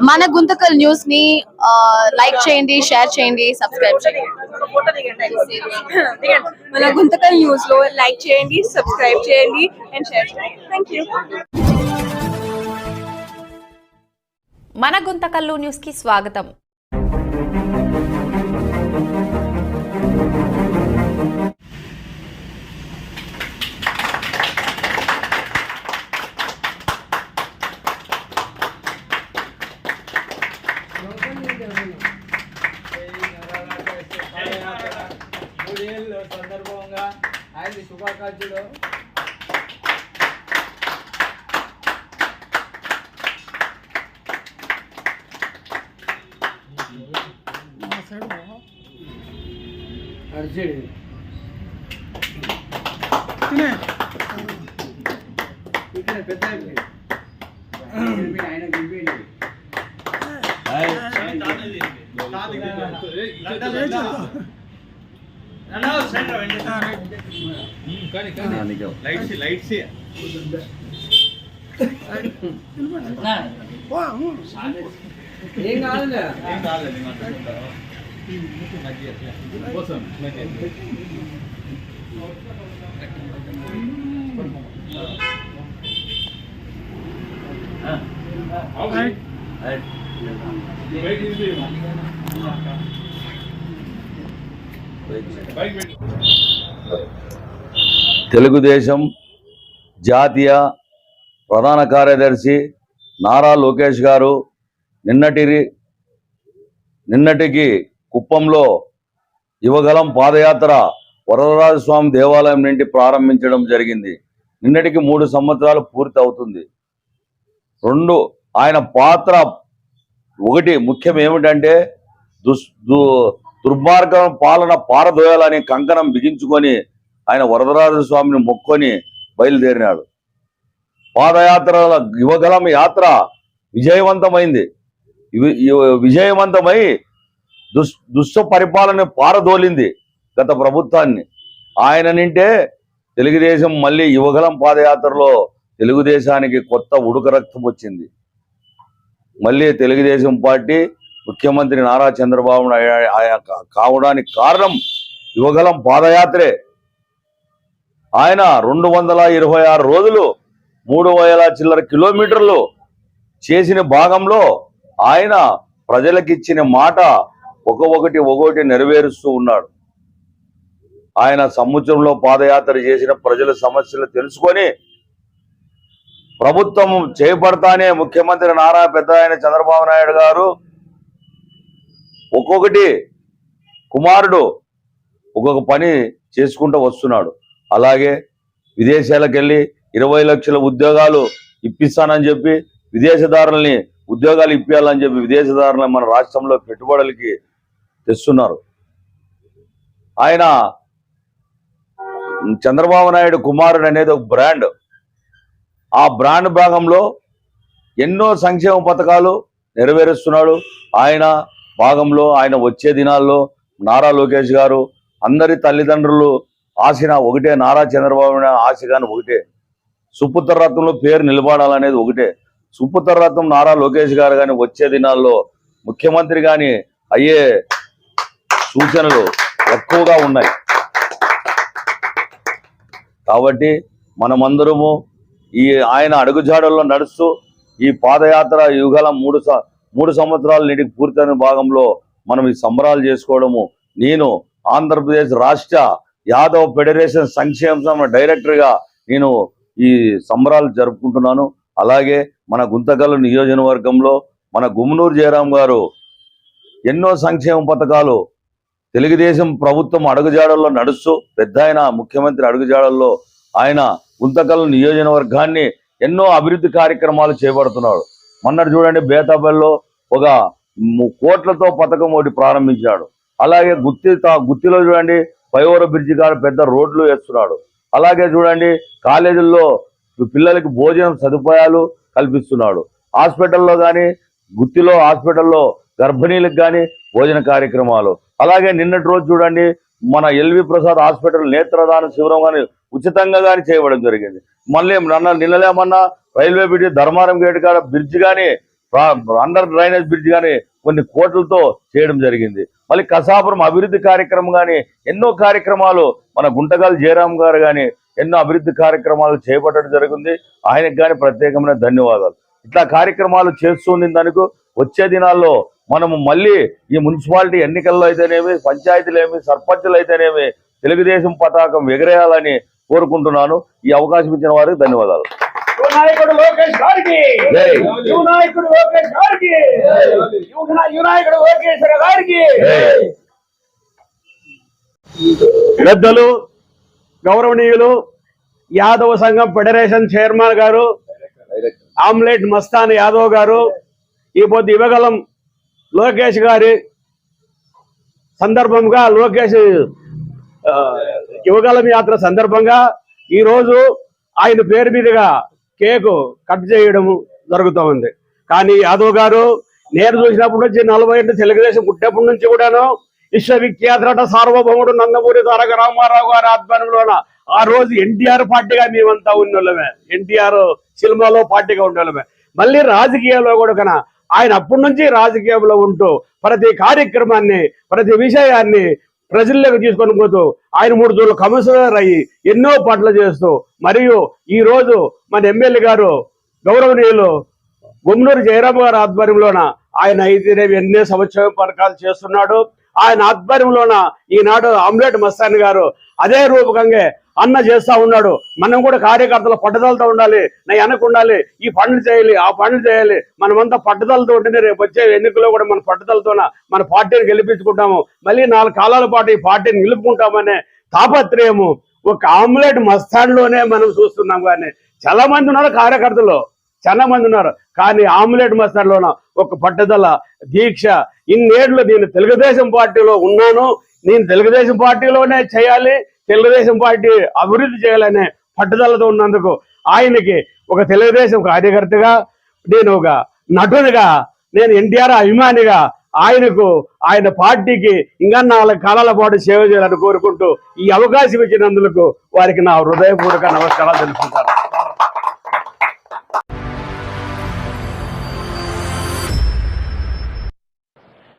మన గుంతకల్ న్యూస్ ని లైక్ చేయండి, షేర్ చేయండి, సబ్స్క్రైబ్ చేయండి. మన గుంతకల్ న్యూస్ లో లైక్ చేయండి, సబ్స్క్రైబ్ చేయండి అండ్ షేర్ చేయండి. థాంక్యూ. మన గుంతకల్లు న్యూస్ కి స్వాగతం. సందర్భంగా ఆయన శుభాకాంక్షలు. పెద్ద ఆయన ఏం కాదు తెలుగుదేశం జాతీయ ప్రధాన కార్యదర్శి నారా లోకేష్ గారు నిన్నటికి కుప్పంలో యువగలం పాదయాత్ర వరదరాజస్వామి దేవాలయం నుండి ప్రారంభించడం జరిగింది. నిన్నటికి 3 సంవత్సరాలు పూర్తి అవుతుంది. ఆయన పాత్ర ఒకటి ముఖ్యం ఏమిటంటే దుర్మార్గం పాలన పారదోయాలని కంకణం బిగించుకొని ఆయన వరదరాజస్వామిని మొక్కొని బయలుదేరినాడు. పాదయాత్ర యువగలం యాత్ర విజయవంతమైంది. విజయవంతమై దుష్ట పరిపాలన పారదోలింది గత ప్రభుత్వాన్ని. ఆయన నింటే తెలుగుదేశం మళ్ళీ యువగలం పాదయాత్రలో తెలుగుదేశానికి కొత్త ఉడుక రక్తం వచ్చింది. మళ్ళీ తెలుగుదేశం పార్టీ ముఖ్యమంత్రి నారా చంద్రబాబు నాయుడు కావడానికి కారణం యువగలం పాదయాత్రే. ఆయన 226 రోజులు 3,000 చిల్లర కిలోమీటర్లు చేసిన భాగంలో ఆయన ప్రజలకిచ్చిన మాట ఒక్కొక్కటి నెరవేరుస్తూ ఉన్నాడు. ఆయన సముద్రంలో పాదయాత్ర చేసిన ప్రజల సమస్యలు తెలుసుకొని ప్రభుత్వం చేపడతానే ముఖ్యమంత్రి నారా పెద్ద ఆయన చంద్రబాబు నాయుడు గారు ఒక్కొక్కటి కుమారుడు ఒక్కొక్క పని చేసుకుంటూ వస్తున్నాడు. అలాగే విదేశాలకు వెళ్ళి 20 లక్షల ఉద్యోగాలు ఇప్పిస్తానని చెప్పి విదేశదారుల్ని ఉద్యోగాలు ఇప్పించాలని చెప్పి విదేశదారులను మన రాష్ట్రంలో పెట్టుబడులకి తెస్తున్నారు. ఆయన చంద్రబాబు నాయుడు కుమారుడు అనేది ఒక బ్రాండ్. ఆ బ్రాండ్ భాగంలో ఎన్నో సంక్షేమ పథకాలు నెరవేరుస్తున్నాడు. ఆయన భాగంలో ఆయన వచ్చే దినాల్లో నారా లోకేష్ గారు అందరి తల్లిదండ్రులు ఆశన ఒకటే, నారా చంద్రబాబు నాయుడు ఆశ కానీ ఒకటే, సుపుత్ర రత్నంలో పేరు నిలబడాలనేది ఒకటే. సుపుత్ర రత్నం నారా లోకేష్ గారు కానీ వచ్చే దినాల్లో ముఖ్యమంత్రి కానీ అయ్యే సూచనలు ఎక్కువగా ఉన్నాయి. కాబట్టి మనమందరము ఆయన అడుగుజాడల్లో నడుస్తూ ఈ పాదయాత్ర యుగలం 3 సంవత్సరాల నీటికి పూర్తయిన భాగంలో మనం ఈ సంబరాలు చేసుకోవడము. నేను ఆంధ్రప్రదేశ్ రాష్ట్ర యాదవ్ ఫెడరేషన్ సంక్షేమ డైరెక్టర్గా నేను ఈ సంబరాలు జరుపుకుంటున్నాను. అలాగే మన గుంతకల్ నియోజకవర్గంలో మన గుమ్మనూరు జయరాం గారు ఎన్నో సంక్షేమ పథకాలు తెలుగుదేశం ప్రభుత్వం అడుగుజాడల్లో నడుస్తూ పెద్ద ఆయన ముఖ్యమంత్రి అడుగుజాడల్లో ఆయన గుంతకల్ నియోజకవర్గాన్ని ఎన్నో అభివృద్ధి కార్యక్రమాలు చేపడుతున్నాడు. మొన్నటి చూడండి బేతాపల్లిలో 1 కోట్లతో పథకం ఒకటి ప్రారంభించాడు. అలాగే గుత్తిలో చూడండి పైవర బ్రిడ్జి కాడ పెద్ద రోడ్లు వేస్తున్నాడు. అలాగే చూడండి కాలేజీల్లో పిల్లలకి భోజనం సదుపాయాలు కల్పిస్తున్నాడు. హాస్పిటల్లో కానీ గుత్తిలో హాస్పిటల్లో గర్భిణీలకు కానీ భోజన కార్యక్రమాలు. అలాగే నిన్నటి రోజు చూడండి మన ఎల్వి ప్రసాద్ హాస్పిటల్ నేత్రదాన శిబిరం కానీ ఉచితంగా కానీ చేయడం జరిగింది. మళ్ళీ నిన్నలేమన్నా రైల్వే బ్రిడ్జి ధర్మారం గేట్ కాడ బ్రిడ్జ్ కానీ అండర్ డ్రైనేజ్ బ్రిడ్జ్ కానీ కొన్ని కోట్లతో చేయడం జరిగింది. మళ్ళీ కసాపురం అభివృద్ధి కార్యక్రమం కానీ ఎన్నో కార్యక్రమాలు మన గుంటగల్ జయరాం గారు కానీ ఎన్నో అభివృద్ధి కార్యక్రమాలు చేపట్టడం జరిగింది. ఆయనకు కానీ ప్రత్యేకమైన ధన్యవాదాలు. ఇట్లా కార్యక్రమాలు చేస్తుంది దానికి వచ్చే దినాల్లో మనము మళ్ళీ ఈ మున్సిపాలిటీ ఎన్నికల్లో అయితేనేమి, పంచాయతీలు ఏమి, సర్పంచులు అయితేనేమి తెలుగుదేశం పతాకం ఎగరేయాలని కోరుకుంటున్నాను. ఈ అవకాశం ఇచ్చిన వారికి ధన్యవాదాలు. యువనాయకుడు లోకేష్ గారికి, యువనాయకుడు లోకేష్ గారికి, యువనాయకుడు లోకేశ్వర గారికి. పెద్దలు, గౌరవనీయులు, యాదవ సంఘం ఫెడరేషన్ చైర్మన్ గారు ఆమ్లెట్ మస్తాన్ యాదవ్ గారు, ఈ పొద్దు యువగలం లోకేష్ గారి సందర్భంగా, లోకేష్ యువగలం యాత్ర సందర్భంగా ఈరోజు ఆయన పేరు మీదుగా కేకు కట్ చేయడం జరుగుతూ ఉంది. కానీ యాదవ్ గారు నేను చూసినప్పటి నుంచి 40 ఏళ్ళు తెలుగుదేశం పుట్టినప్పటి నుంచి కూడాను విశ్వవిఖ్యాత సార్వభౌముడు నందమూరి తారక రామారావు గారి ఆధ్వర్యంలోన ఆ రోజు ఎన్టీఆర్ పార్టీగా మేమంతా ఉన్నోళ్ళమే, ఎన్టీఆర్ సినిమాలో పార్టీగా ఉండేవాళ్ళమే. మళ్ళీ రాజకీయాల్లో కూడా కన్నా ఆయన అప్పటి నుంచి రాజకీయంలో ఉంటూ ప్రతి కార్యక్రమాన్ని, ప్రతి విషయాన్ని ప్రజల్లోకి తీసుకొని పోతూ ఆయన 3 రోజులు కమిషనర్ అయ్యి ఎన్నో పనులు చేస్తూ, మరియు ఈ రోజు మన ఎమ్మెల్యే గారు గౌరవనీయులు గుమ్మనూరు జయరాం గారి ఆధ్వర్యంలోన ఆయన అయితేనేవి ఎన్నో సంవత్సరం పథకాలు చేస్తున్నాడు. ఆయన ఆధ్వర్యంలోన ఈనాడు ఆమ్లెట్ మస్తాన్ గారు అదే రూపకంగా అన్న చేస్తా ఉన్నాడు. మనం కూడా కార్యకర్తల పట్టుదలతో ఉండాలి, వెనక ఉండాలి, ఈ పనులు చేయాలి, ఆ పనులు చేయాలి. మనమంతా పట్టుదలతో ఉంటేనే రేపు వచ్చే ఎన్నికల్లో కూడా మన పట్టుదలతోన మన పార్టీని గెలిపించుకుంటాము, మళ్ళీ 4 కాలాల పాటు ఈ పార్టీని నిలుపుకుంటామనే తాపత్రయము ఒక ఆమ్లెట్ మస్తాన్లోనే మనం చూస్తున్నాం. కానీ చాలా మంది ఉన్నారు కార్యకర్తలు, చాలా మంది ఉన్నారు. కానీ ఆమ్లెట్ మస్తాన్లోన ఒక పట్టుదల, దీక్ష, ఇన్నేళ్లు నేను తెలుగుదేశం పార్టీలో ఉన్నాను, నేను తెలుగుదేశం పార్టీలోనే చేయాలి, తెలుగుదేశం పార్టీ అభివృద్ధి చేయాలనే పట్టుదలతో ఉన్నందుకు ఆయనకి ఒక తెలుగుదేశం కార్యకర్తగా, నేను ఒక నటునిగా, నేను ఎన్టీఆర్ అభిమానిగా ఆయనకు, ఆయన పార్టీకి ఇంకా 4 కాలాల పాటు సేవ చేయాలని కోరుకుంటూ ఈ అవకాశం ఇచ్చినందుకు వారికి నా హృదయపూర్వక నమస్కారాలు తెలుపుకుంటాను.